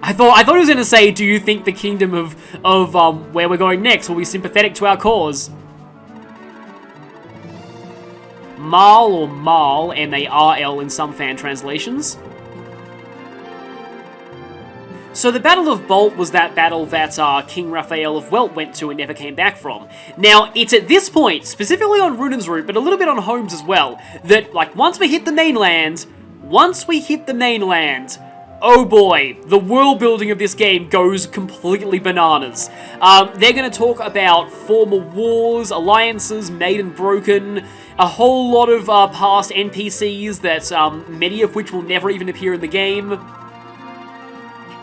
I thought he was going to say, do you think the kingdom of where we're going next will be sympathetic to our cause? Marl or Marl, M-A-R-L in some fan translations. So the Battle of Bolt was that battle that King Raphael of Welt went to and never came back from. Now, it's at this point, specifically on Runan's route, but a little bit on Holmes as well, that, like, once we hit the mainland, oh boy, the world building of this game goes completely bananas. They're going to talk about former wars, alliances made and broken, a whole lot of past NPCs that many of which will never even appear in the game.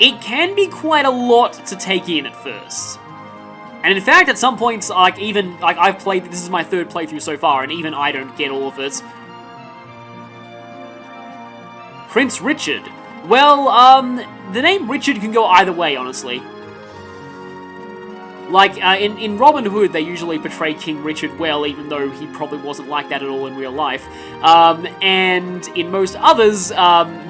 It can be quite a lot to take in at first. And in fact, at some points, I've played, this is my third playthrough so far, and even I don't get all of it. Prince Richard. Well, the name Richard can go either way, honestly. Like, in Robin Hood, they usually portray King Richard well, even though he probably wasn't like that at all in real life. And in most others,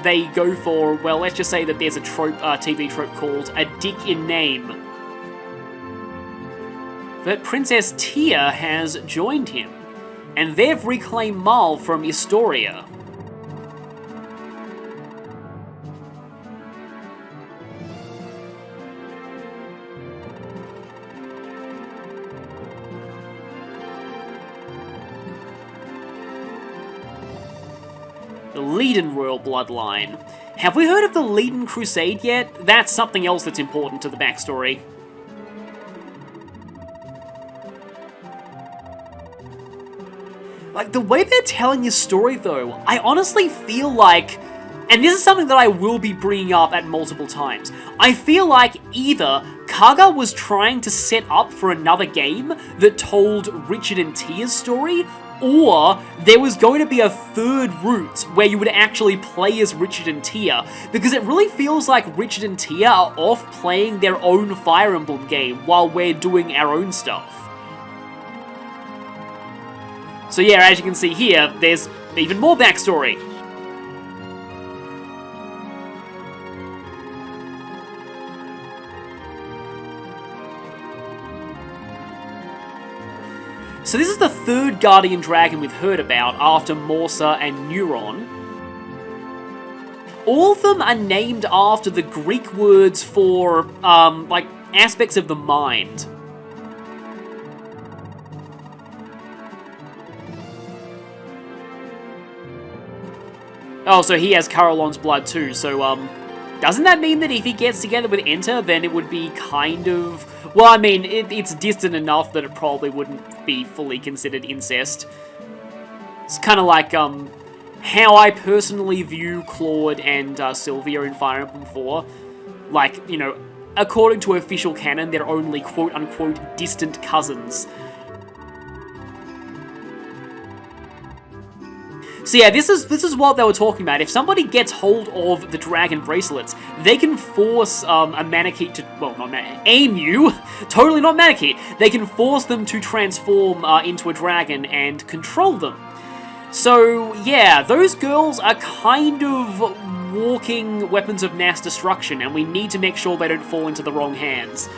they go for, well, let's just say that there's a trope, TV trope called a dick in name. But Princess Tear has joined him, and they've reclaimed Marl from Historia. The Leiden royal bloodline. Have we heard of the Leiden Crusade yet? That's something else that's important to the backstory. Like, the way they're telling this story, though, I honestly feel like, and this is something that I will be bringing up at multiple times, I feel like either Saga was trying to set up for another game that told Richard and Tear's story, or there was going to be a third route where you would actually play as Richard and Tear, because it really feels like Richard and Tear are off playing their own Fire Emblem game while we're doing our own stuff. So yeah, as you can see here, there's even more backstory. So this is the third Guardian Dragon we've heard about after Morsa and Neuron. All of them are named after the Greek words for, like, aspects of the mind. Oh, so he has Carolon's blood too, so, doesn't that mean that if he gets together with Enter, then it would be kind of... Well, I mean, it's distant enough that it probably wouldn't be fully considered incest. It's kind of like, how I personally view Claude and Sylvia in Fire Emblem 4. Like, you know, according to official canon, they're only quote-unquote distant cousins. So yeah, this is what they were talking about. If somebody gets hold of the dragon bracelets, they can force a Manakete to, well, not Emu, totally not Manakete. They can force them to transform into a dragon and control them. So yeah, those girls are kind of walking weapons of mass destruction, and we need to make sure they don't fall into the wrong hands.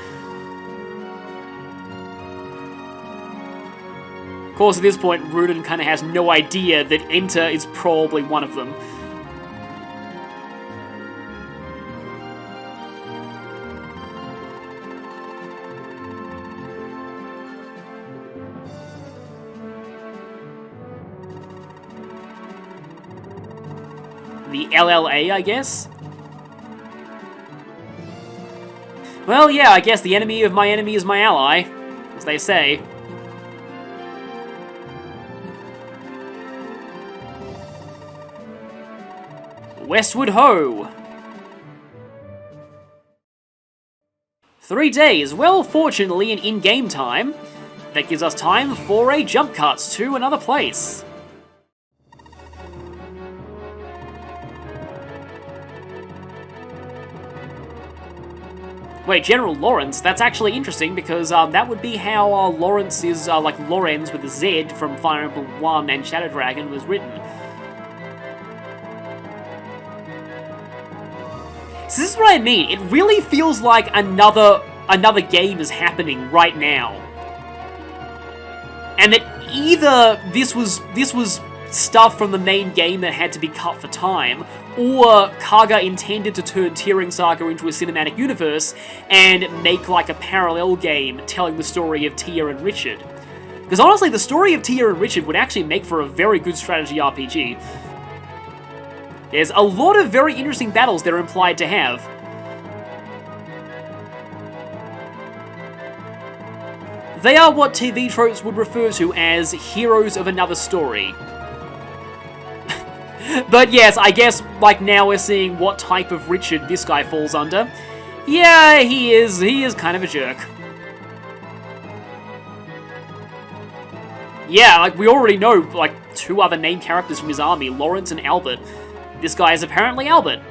Of course, at this point, Runan kind of has no idea that Enter is probably one of them. The LLA, I guess? Well, yeah, I guess the enemy of my enemy is my ally, as they say. Westward Ho! 3 days, well, fortunately in in-game time. That gives us time for a jump cut to another place. Wait, General Lawrence? That's actually interesting because that would be how Lawrence is, like Lorenz with a Z from Fire Emblem 1 and Shadow Dragon was written. So this is what I mean. It really feels like another game is happening right now. And that either this was stuff from the main game that had to be cut for time, or Kaga intended to turn TearRing Saga into a cinematic universe and make like a parallel game telling the story of Tear and Richard. Because honestly, the story of Tear and Richard would actually make for a very good strategy RPG. There's a lot of very interesting battles they're implied to have. They are what TV tropes would refer to as heroes of another story. But yes, I guess, like, now we're seeing what type of Richard this guy falls under. Yeah, he is kind of a jerk. Yeah, like, we already know, like, 2 other named characters from his army, Lawrence and Albert. This guy is apparently Albert.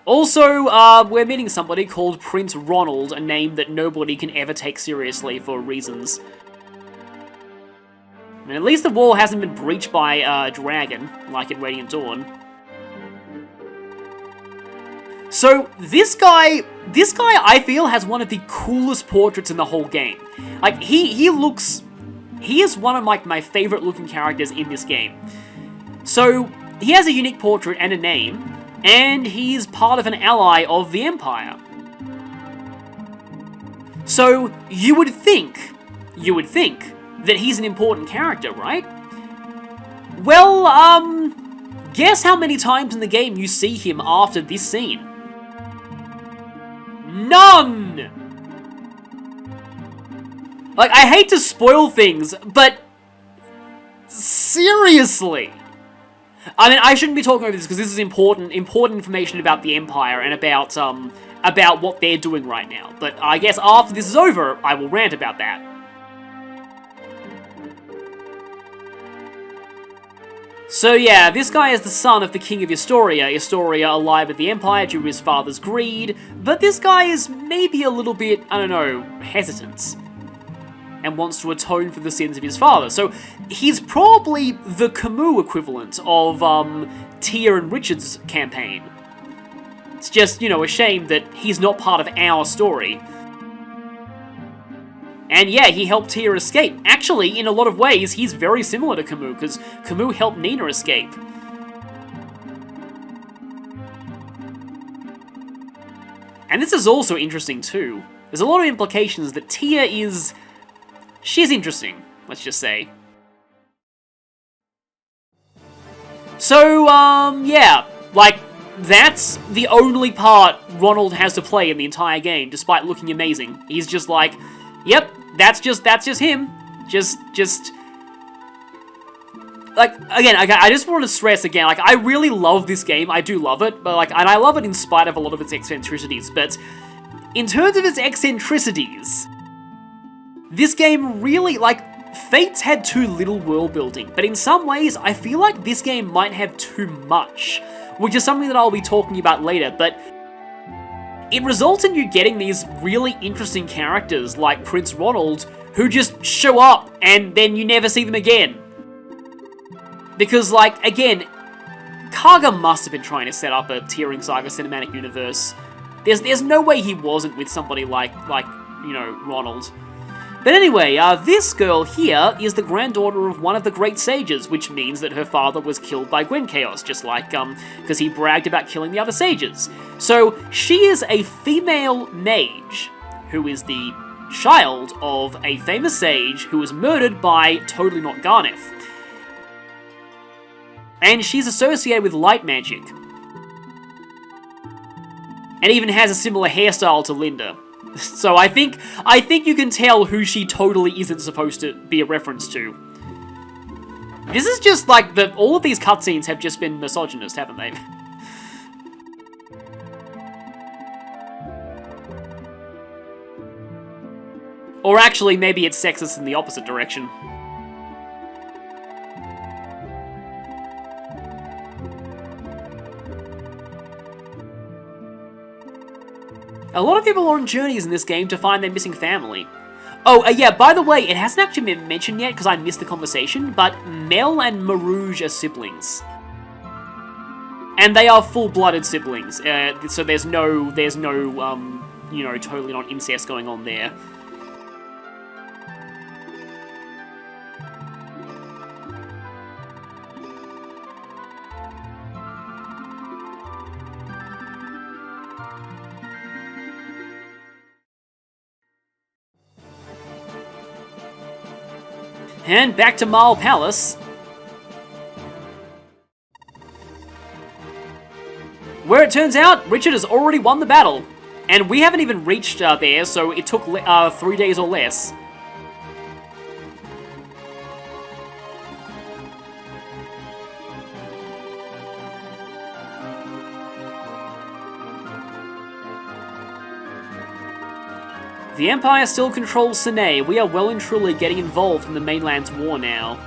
Also, we're meeting somebody called Prince Ronald, a name that nobody can ever take seriously for reasons. And at least the wall hasn't been breached by a dragon, like in Radiant Dawn. So, this guy I feel has one of the coolest portraits in the whole game. Like, he is one of my favorite looking characters in this game. So, he has a unique portrait and a name, and he's part of an ally of the Empire. So, you would think that he's an important character, right? Well, guess how many times in the game you see him after this scene? None! Like, I hate to spoil things, but seriously! I mean, I shouldn't be talking about this because this is important information about the Empire and about what they're doing right now. But I guess after this is over, I will rant about that. So yeah, this guy is the son of the King of Historia alive at the Empire due to his father's greed, but this guy is maybe a little bit, I don't know, hesitant, and wants to atone for the sins of his father. So he's probably the Camus equivalent of Tear and Richard's campaign. It's just, you know, a shame that he's not part of our story. And yeah, he helped Tear escape. Actually, in a lot of ways, he's very similar to Camus, because Camus helped Nina escape. And this is also interesting too. There's a lot of implications that Tear is... she's interesting, let's just say. So, yeah, like, that's the only part Ronald has to play in the entire game, despite looking amazing. He's just like, yep, that's just him. Just, like, again, I just want to stress again, like, I really love this game, I do love it, but, like, and I love it in spite of a lot of its eccentricities, but in terms of its eccentricities, this game really, like, Fates had too little world building, but in some ways, I feel like this game might have too much, which is something that I'll be talking about later, but it results in you getting these really interesting characters like Prince Ronald, who just show up, and then you never see them again. Because, like, again, Kaga must have been trying to set up a TearRing Saga cinematic universe. There's no way he wasn't with somebody like, you know, Ronald. But anyway, this girl here is the granddaughter of one of the great sages, which means that her father was killed by Gwen Chaos, just like, because he bragged about killing the other sages. So, she is a female mage, who is the child of a famous sage who was murdered by Totally Not Garneth. And she's associated with light magic. And even has a similar hairstyle to Linda. So I think you can tell who she totally isn't supposed to be a reference to. This is just like all of these cutscenes have just been misogynist, haven't they? Or actually, maybe it's sexist in the opposite direction. A lot of people are on journeys in this game to find their missing family. Oh, yeah, by the way, it hasn't actually been mentioned yet because I missed the conversation, but Mel and Marouge are siblings. And they are full-blooded siblings, so there's no, you know, totally not incest going on there. And back to Marl Palace, where it turns out Richard has already won the battle. And we haven't even reached there, so it took 3 days or less. The Empire still controls Sine. We are well and truly getting involved in the mainland's war now.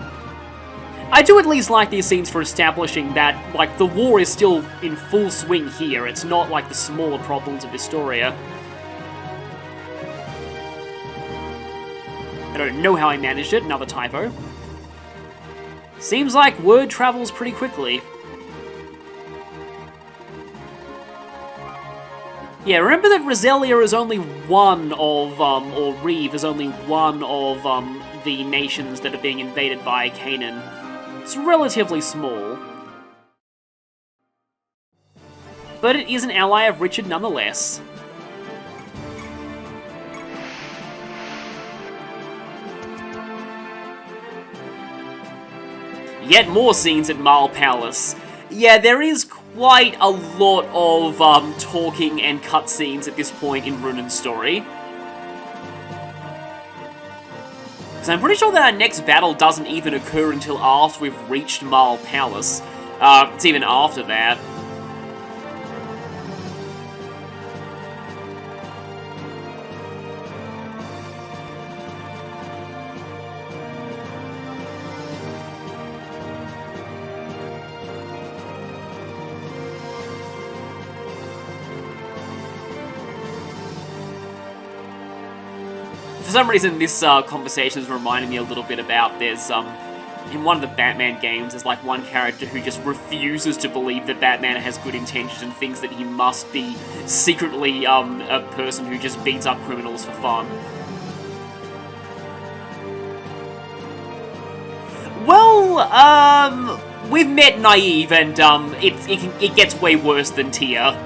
I do at least like these scenes for establishing that, like, the war is still in full swing here. It's not like the smaller problems of Historia. I don't know how I managed it, another typo. Seems like word travels pretty quickly. Yeah, remember that Roselia is only one of, or Reeve is only one of, the nations that are being invaded by Canaan. It's relatively small. But it is an ally of Richard nonetheless. Yet more scenes at Marl Palace. Yeah, there is quite a lot of talking and cutscenes at this point in Runan's story. Because I'm pretty sure that our next battle doesn't even occur until after we've reached Marl Palace. It's even after that. For some reason, this conversation is reminding me a little bit about, there's, in one of the Batman games, there's like one character who just refuses to believe that Batman has good intentions and thinks that he must be secretly, a person who just beats up criminals for fun. Well, we've met Naive, and, it gets way worse than Tear.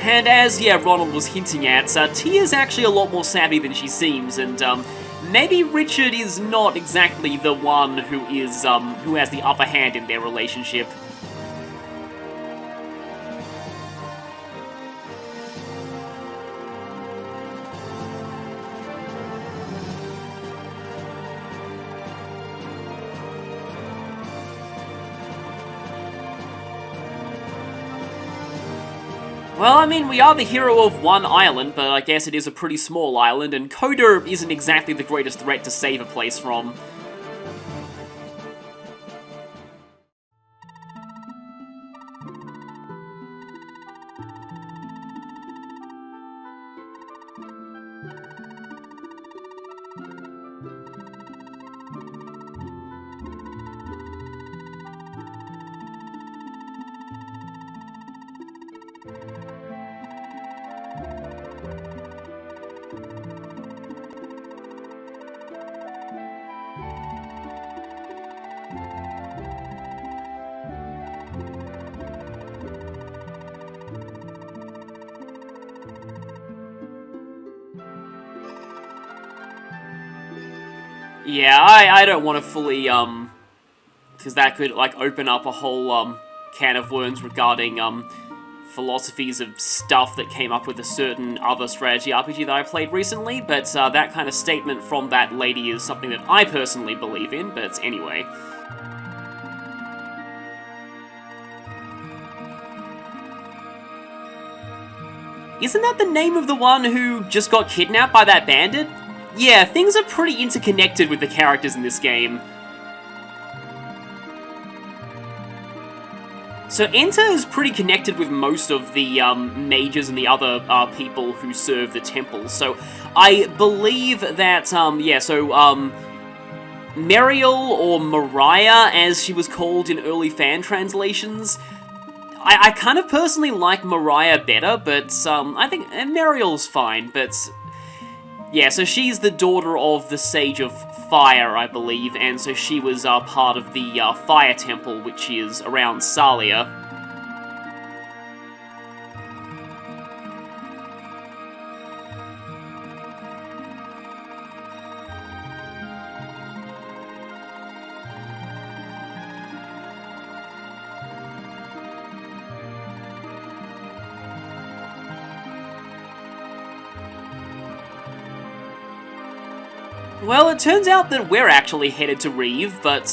And as, yeah, Ronald was hinting at, Tia's actually a lot more savvy than she seems, and, maybe Richard is not exactly the one who is, who has the upper hand in their relationship. Well, I mean, we are the hero of one island, but I guess it is a pretty small island, and Coder isn't exactly the greatest threat to save a place from. Yeah, I don't want to fully, because that could, like, open up a whole, can of worms regarding, philosophies of stuff that came up with a certain other strategy RPG that I played recently, but, that kind of statement from that lady is something that I personally believe in, but anyway. Isn't that the name of the one who just got kidnapped by that bandit? Yeah, things are pretty interconnected with the characters in this game. So Enter is pretty connected with most of the mages and the other people who serve the temple. So I believe that, Muriel, or Mariah, as she was called in early fan translations. I kind of personally like Mariah better, but I think Muriel's fine, but yeah, so she's the daughter of the Sage of Fire, I believe, and so she was part of the Fire Temple, which is around Salia. Well, it turns out that we're actually headed to Reeve, but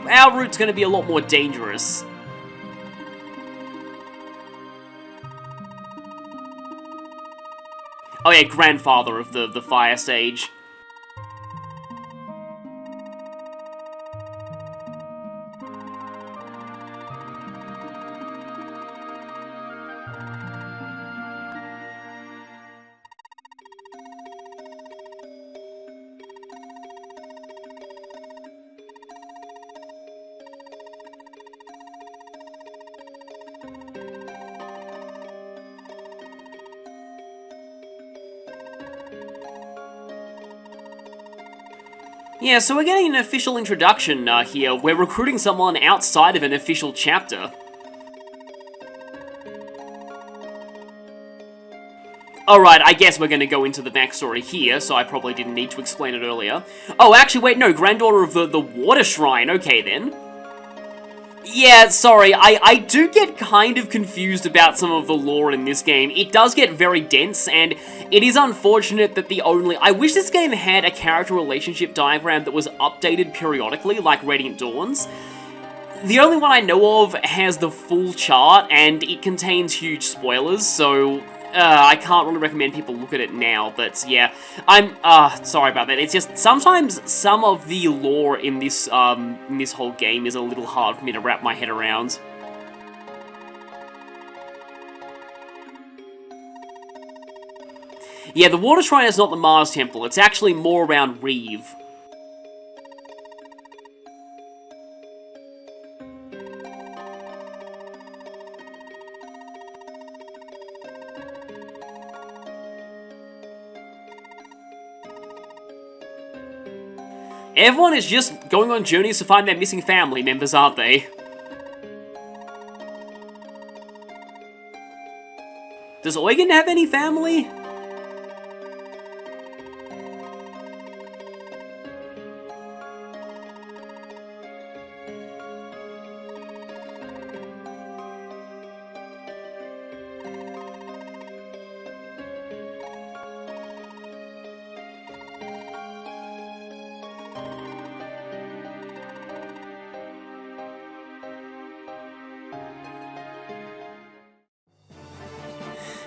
our route's going to be a lot more dangerous. Oh yeah, grandfather of the Fire Sage. Yeah, so we're getting an official introduction here. We're recruiting someone outside of an official chapter. Alright, I guess we're gonna go into the backstory here, so I probably didn't need to explain it earlier. Oh, actually, wait, no, granddaughter of the Water Shrine, okay then. Yeah, sorry, I do get kind of confused about some of the lore in this game. It does get very dense, and it is unfortunate that I wish this game had a character relationship diagram that was updated periodically, like Radiant Dawn's. The only one I know of has the full chart, and it contains huge spoilers, so I can't really recommend people look at it now, but yeah, I'm sorry about that. It's just, sometimes some of the lore in this whole game is a little hard for me to wrap my head around. Yeah, the Water Shrine is not the Mars Temple, it's actually more around Reeve. Everyone is just going on journeys to find their missing family members, aren't they? Does Eugen have any family?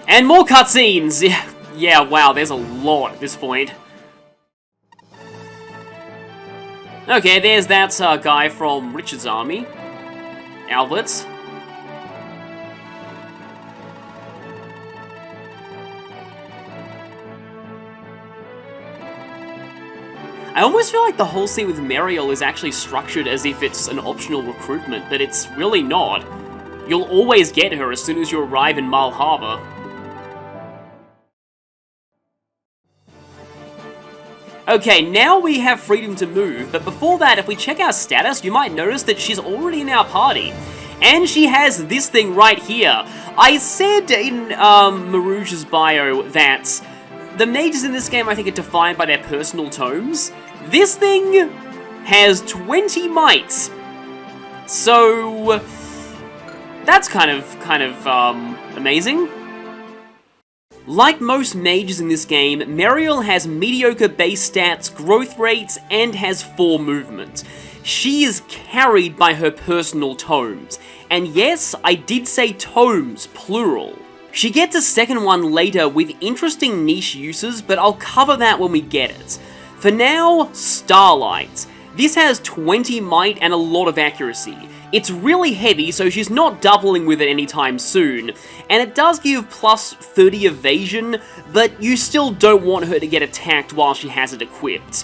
And more cutscenes! Yeah, wow, there's a lot at this point. Okay, there's that guy from Richard's army. Albert. I almost feel like the whole scene with Muriel is actually structured as if it's an optional recruitment, but it's really not. You'll always get her as soon as you arrive in Mal Harbor. Okay, now we have freedom to move, but before that, if we check our status, you might notice that she's already in our party. And she has this thing right here. I said in Marouge's bio that the mages in this game, I think, are defined by their personal tomes. This thing has 20 might. So that's kind of amazing. Like most mages in this game, Muriel has mediocre base stats, growth rates, and has 4 movement. She is carried by her personal tomes. And yes, I did say tomes, plural. She gets a second one later with interesting niche uses, but I'll cover that when we get it. For now, Starlight. This has 20 might and a lot of accuracy. It's really heavy, so she's not doubling with it anytime soon, and it does give plus 30 evasion, but you still don't want her to get attacked while she has it equipped.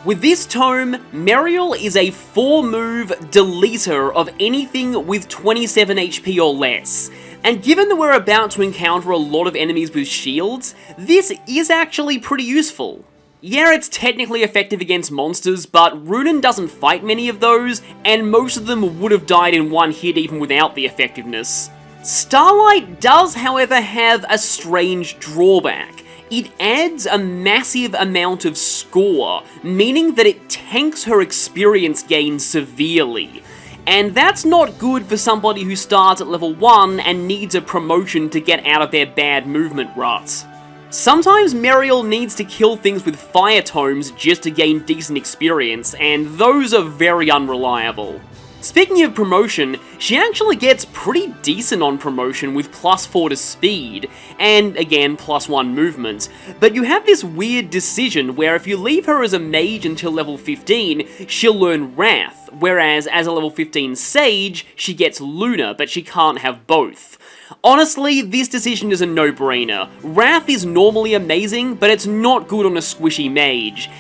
With this tome, Meriel is a 4-move deleter of anything with 27 HP or less. And given that we're about to encounter a lot of enemies with shields, this is actually pretty useful. Yeah, it's technically effective against monsters, but Runen doesn't fight many of those, and most of them would have died in one hit even without the effectiveness. Starlight does, however, have a strange drawback. It adds a massive amount of score, meaning that it tanks her experience gain severely. And that's not good for somebody who starts at level 1 and needs a promotion to get out of their bad movement rut. Sometimes Meriel needs to kill things with fire tomes just to gain decent experience, and those are very unreliable. Speaking of promotion, she actually gets pretty decent on promotion with plus 4 to speed, and again plus 1 movement, but you have this weird decision where if you leave her as a mage until level 15, she'll learn Wrath, whereas as a level 15 sage, she gets Luna, but she can't have both. Honestly, this decision is a no-brainer. Wrath is normally amazing, but it's not good on a squishy mage.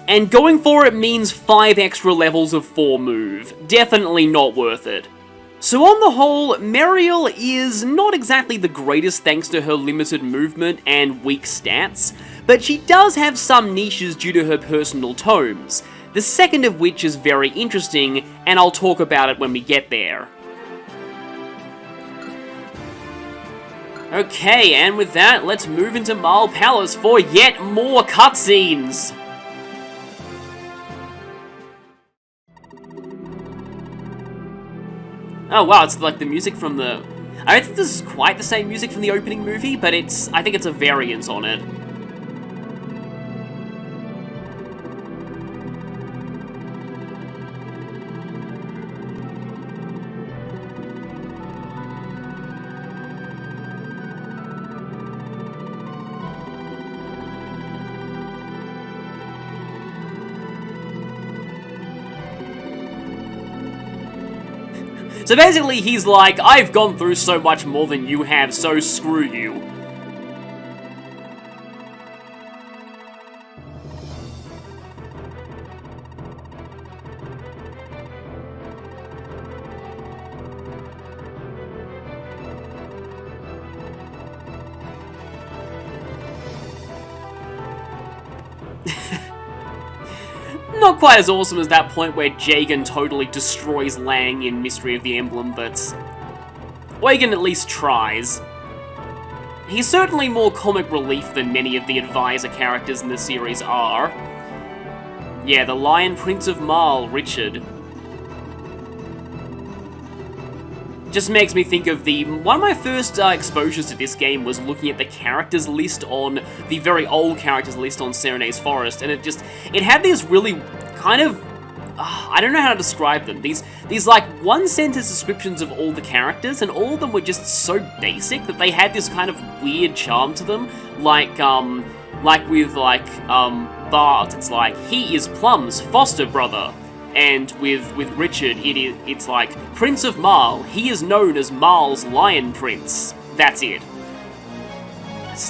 And going for it means 5 extra levels of 4 move. Definitely not worth it. So on the whole, Meriel is not exactly the greatest thanks to her limited movement and weak stats, but she does have some niches due to her personal tomes, the second of which is very interesting, and I'll talk about it when we get there. Okay, and with that, let's move into Marl Palace for yet more cutscenes! Oh wow, it's like the music from the... I don't think this is quite the same music from the opening movie, but I think it's a variant on it. So basically, he's like, I've gone through so much more than you have, so screw you. Not quite as awesome as that point where Jagan totally destroys Lang in Mystery of the Emblem, but Eugen at least tries. He's certainly more comic relief than many of the advisor characters in the series are. Yeah, the Lion Prince of Marl, Richard. Just makes me think of one of my first exposures to this game was looking at the characters list on, the very old characters list on Serene's Forest, and it had these really kind of, I don't know how to describe them, these like one-sentence descriptions of all the characters, and all of them were just so basic that they had this kind of weird charm to them, like with Bart, it's like, he is Plum's foster brother. And with Richard, it's like, Prince of Marl, he is known as Marl's Lion Prince. That's it.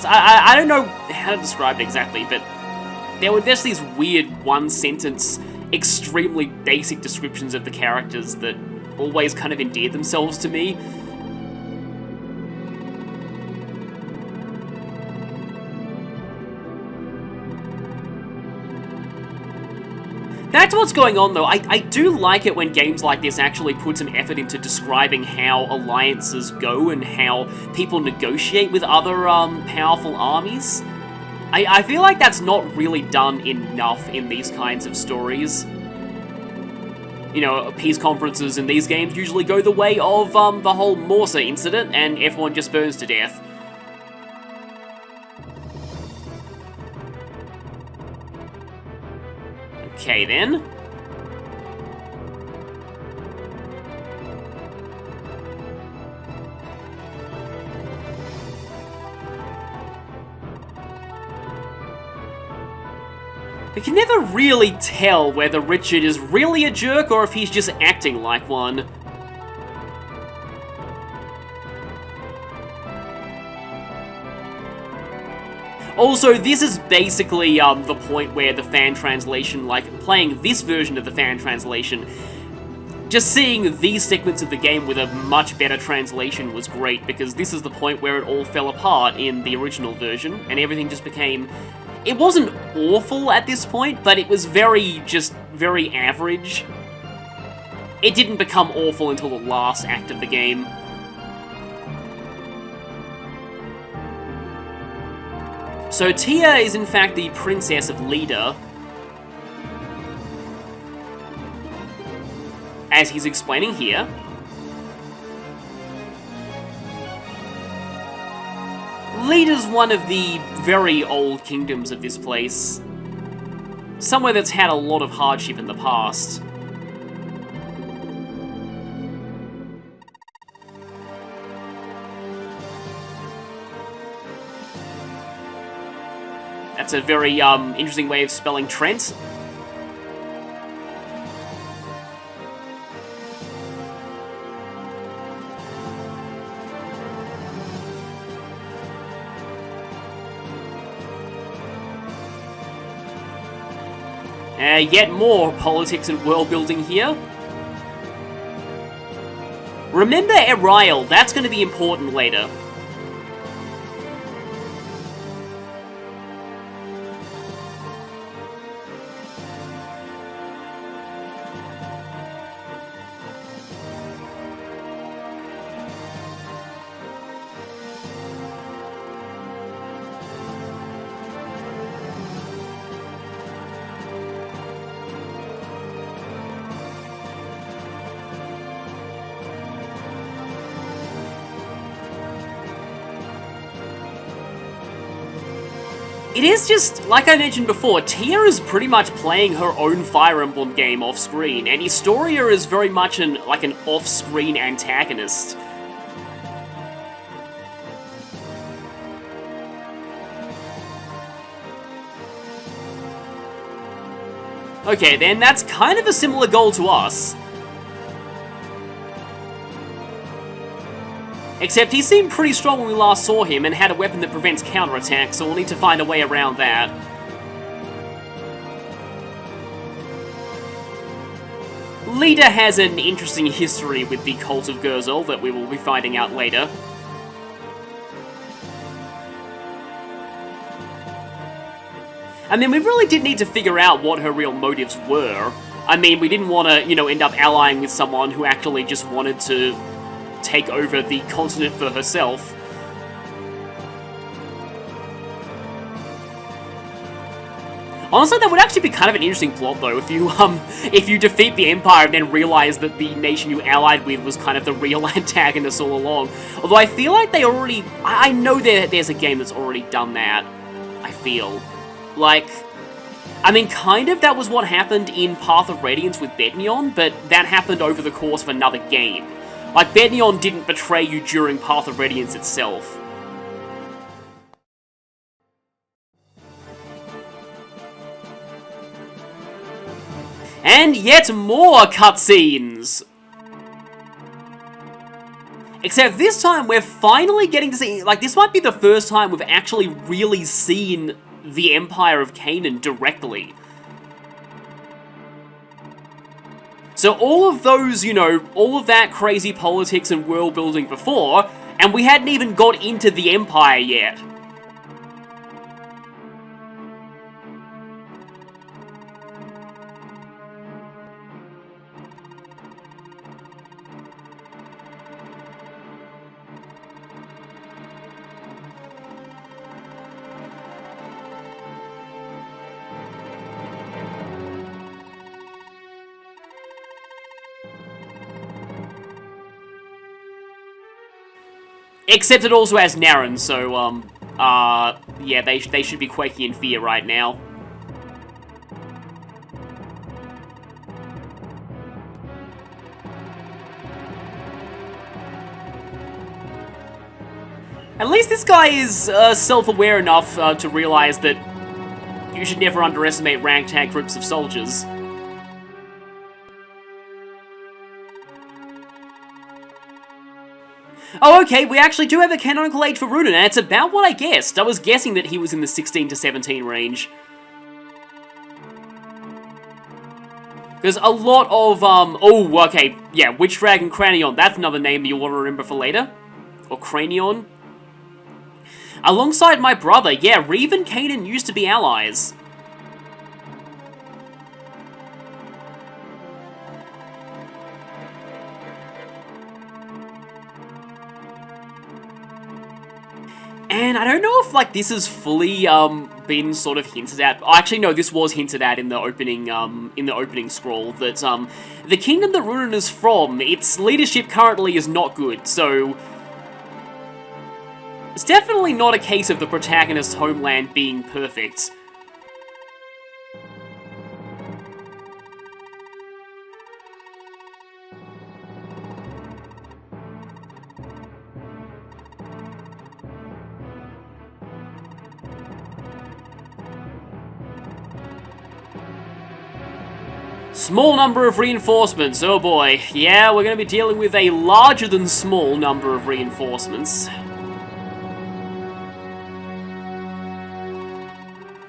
I don't know how to describe it exactly, but there were just these weird one-sentence, extremely basic descriptions of the characters that always kind of endeared themselves to me. Back to what's going on though, I do like it when games like this actually put some effort into describing how alliances go and how people negotiate with other powerful armies. I feel like that's not really done enough in these kinds of stories. You know, peace conferences in these games usually go the way of the whole Morsa incident and everyone just burns to death. Okay then. We can never really tell whether Richard is really a jerk or if he's just acting like one. Also, this is basically the point where the fan translation, like playing this version of the fan translation, just seeing these segments of the game with a much better translation was great, because this is the point where it all fell apart in the original version, and everything just became... It wasn't awful at this point, but it was very average. It didn't become awful until the last act of the game. So Tia is in fact the princess of Leda, as he's explaining here. Leda's one of the very old kingdoms of this place. Somewhere that's had a lot of hardship in the past. That's a very interesting way of spelling Trent. Yet more politics and world building here. Remember Erail, that's going to be important later. It is just, like I mentioned before, Tia is pretty much playing her own Fire Emblem game off-screen, and Historia is very much an off-screen antagonist. Okay, then that's kind of a similar goal to us. Except he seemed pretty strong when we last saw him and had a weapon that prevents counterattacks, so we'll need to find a way around that. Leda has an interesting history with the Cult of Gurzel that we will be finding out later. I mean, we really did need to figure out what her real motives were. I mean, we didn't want to, end up allying with someone who actually just wanted to take over the continent for herself. Honestly, that would actually be kind of an interesting plot, though, if you defeat the Empire and then realize that the nation you allied with was kind of the real antagonist all along. Although I feel like they already... I know there's a game that's already done that, I feel. Like... I mean, kind of that was what happened in Path of Radiance with Bednion, but that happened over the course of another game. Like, Bednion didn't betray you during Path of Radiance itself. And yet more cutscenes! Except this time we're finally getting to see, like, this might be the first time we've actually really seen the Empire of Canaan directly. So all of those, all of that crazy politics and world building before, and we hadn't even got into the Empire yet. Except it also has Naren, so, yeah, they should be quaking in fear right now. At least this guy is self-aware enough to realize that you should never underestimate ragtag groups of soldiers. Oh, okay, we actually do have a canonical age for Runen, and it's about what I guessed. I was guessing that he was in the 16 to 17 range. There's a lot of, oh, okay, yeah, Witch Dragon Cranion, that's another name that you'll want to remember for later. Or Cranion. Alongside my brother, yeah, Reeve and Kanan used to be allies. And I don't know if, like, this is fully, been sort of hinted at. Actually, no, this was hinted at in the opening scroll, that, the kingdom that Runen is from, its leadership currently is not good, so... It's definitely not a case of the protagonist's homeland being perfect. Small number of reinforcements, oh boy. Yeah, we're going to be dealing with a larger than small number of reinforcements.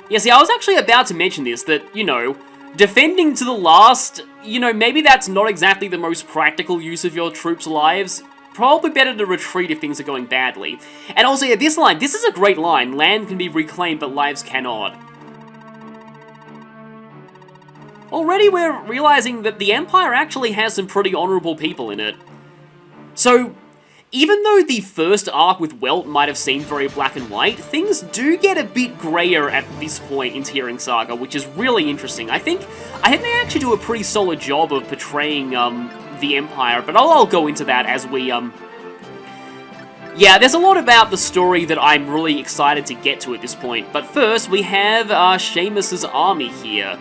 Yeah, see, I was actually about to mention this, that, you know, defending to the last, you know, maybe that's not exactly the most practical use of your troops' lives. Probably better to retreat if things are going badly. And also, yeah, this line, this is a great line. Land can be reclaimed, but lives cannot. Already we're realizing that the Empire actually has some pretty honourable people in it. So, even though the first arc with Welt might have seemed very black and white, things do get a bit greyer at this point in TearRing Saga, which is really interesting. I think they actually do a pretty solid job of portraying the Empire, but I'll go into that as we... Yeah, there's a lot about the story that I'm really excited to get to at this point, but first we have Seamus's army here.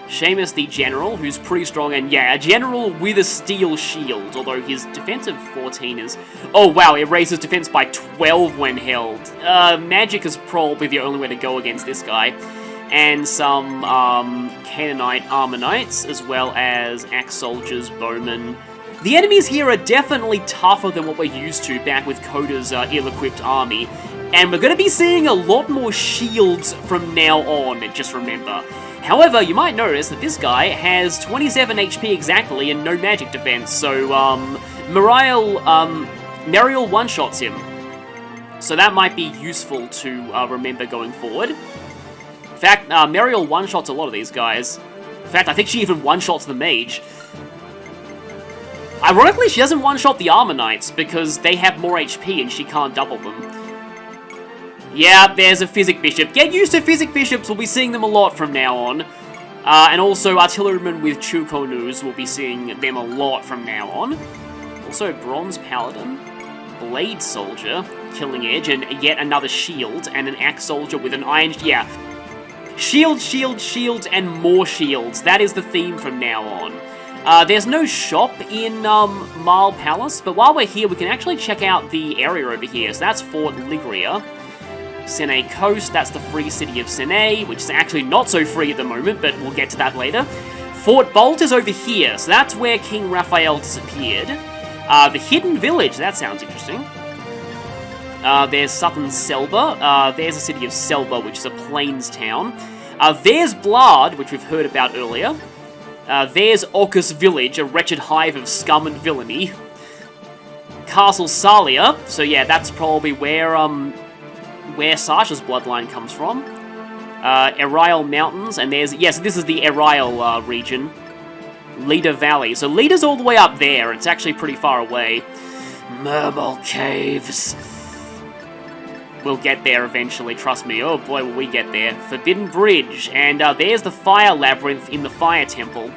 Seamus the General, who's pretty strong, and yeah, a General with a steel shield, although his defense of 14 is... Oh wow, it raises defense by 12 when held. Magic is probably the only way to go against this guy. And some Canaanite Armor Knights, as well as Axe Soldiers, Bowmen. The enemies here are definitely tougher than what we're used to back with Coda's ill-equipped army. And we're going to be seeing a lot more shields from now on, just remember. However, you might notice that this guy has 27 HP exactly and no magic defense, so Meriel one-shots him. So that might be useful to remember going forward. In fact, Meriel one-shots a lot of these guys. In fact, I think she even one-shots the mage. Ironically, she doesn't one-shot the Armor Knights because they have more HP and she can't double them. Yeah, there's a Physic Bishop. Get used to Physic Bishops, we'll be seeing them a lot from now on. And also Artillerymen with Chukonus, we'll be seeing them a lot from now on. Also Bronze Paladin, Blade Soldier, Killing Edge, and yet another Shield, and an Axe Soldier with an Iron... Yeah. Shield, shield, shield, and more shields. That is the theme from now on. There's no shop in Marl Palace, but while we're here, we can actually check out the area over here. So that's Fort Ligria. Sene Coast, that's the free city of Sene, which is actually not so free at the moment, but we'll get to that later. Fort Bolt is over here, so that's where King Raphael disappeared. The Hidden Village, that sounds interesting. There's Southern Selba, there's the city of Selba, which is a plains town. There's Blard, which we've heard about earlier. There's Orcus Village, a wretched hive of scum and villainy. Castle Salia, so yeah, that's probably where Sasha's bloodline comes from. Erail Mountains, and there's... Yes, this is the Erail region. Leda Valley. So Leda's all the way up there. It's actually pretty far away. Murmur Caves. We'll get there eventually, trust me. Oh boy, will we get there. Forbidden Bridge. And there's the Fire Labyrinth in the Fire Temple.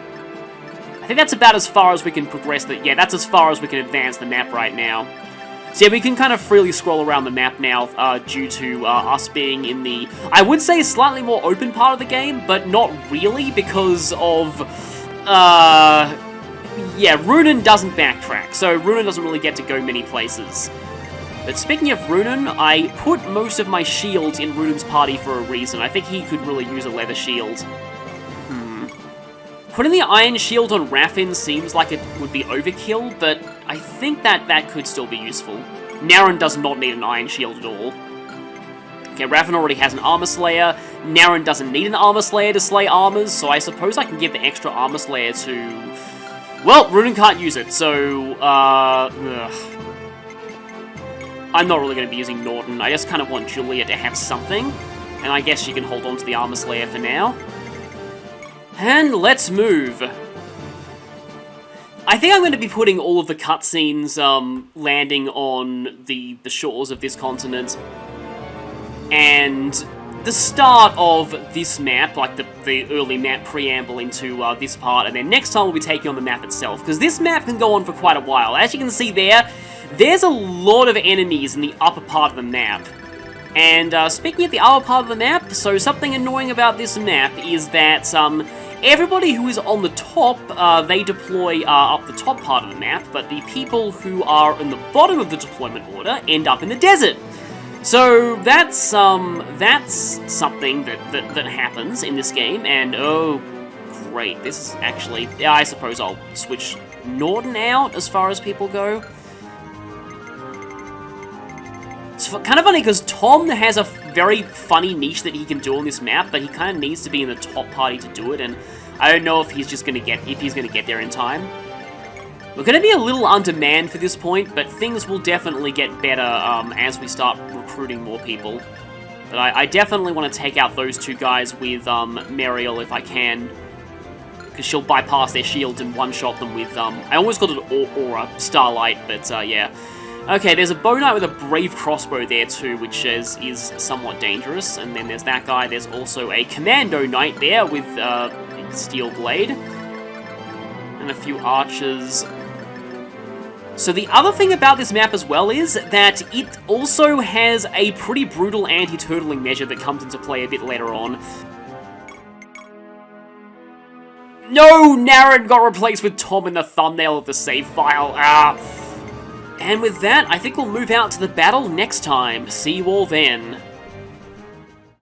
I think that's about as far as we can progress. Yeah, that's as far as we can advance the map right now. So yeah, we can kind of freely scroll around the map now due to us being in the, I would say, slightly more open part of the game, but not really because of, yeah, Runen doesn't backtrack, so Runen doesn't really get to go many places. But speaking of Runen, I put most of my shields in Runen's party for a reason. I think he could really use a leather shield. Putting the Iron Shield on Raffin seems like it would be overkill, but I think that could still be useful. Naren does not need an Iron Shield at all. Okay, Raven already has an Armor Slayer. Naren doesn't need an Armor Slayer to slay armors, so I suppose I can give the extra Armor Slayer to... Well, Runen can't use it, so, ugh. I'm not really going to be using Norton. I just kind of want Julia to have something, and I guess she can hold on to the Armor Slayer for now. And let's move. I think I'm going to be putting all of the cutscenes landing on the shores of this continent, and the start of this map, like the early map preamble into this part, and then next time we'll be taking on the map itself, because this map can go on for quite a while. As you can see there, there's a lot of enemies in the upper part of the map. And speaking of the upper part of the map, so something annoying about this map is that everybody who is on the top, they deploy up the top part of the map, but the people who are in the bottom of the deployment order end up in the desert. So that's something that happens in this game, and oh, great, this is actually, yeah, I suppose I'll switch Norton out as far as people go. It's kind of funny because Tom has a very funny niche that he can do on this map, but he kind of needs to be in the top party to do it, and I don't know if he's gonna get there in time. We're going to be a little undermanned for this point, but things will definitely get better as we start recruiting more people. But I definitely want to take out those two guys with Muriel if I can, because she'll bypass their shields and one-shot them with, I almost called it Aura, Starlight, but yeah. Okay, there's a Bow Knight with a Brave Crossbow there too, which is somewhat dangerous, and then there's that guy. There's also a Commando Knight there with Steel Blade, and a few archers. So the other thing about this map as well is that it also has a pretty brutal anti-turtling measure that comes into play a bit later on. No! Naren got replaced with Tom in the thumbnail of the save file. And with that, I think we'll move out to the battle next time. See you all then.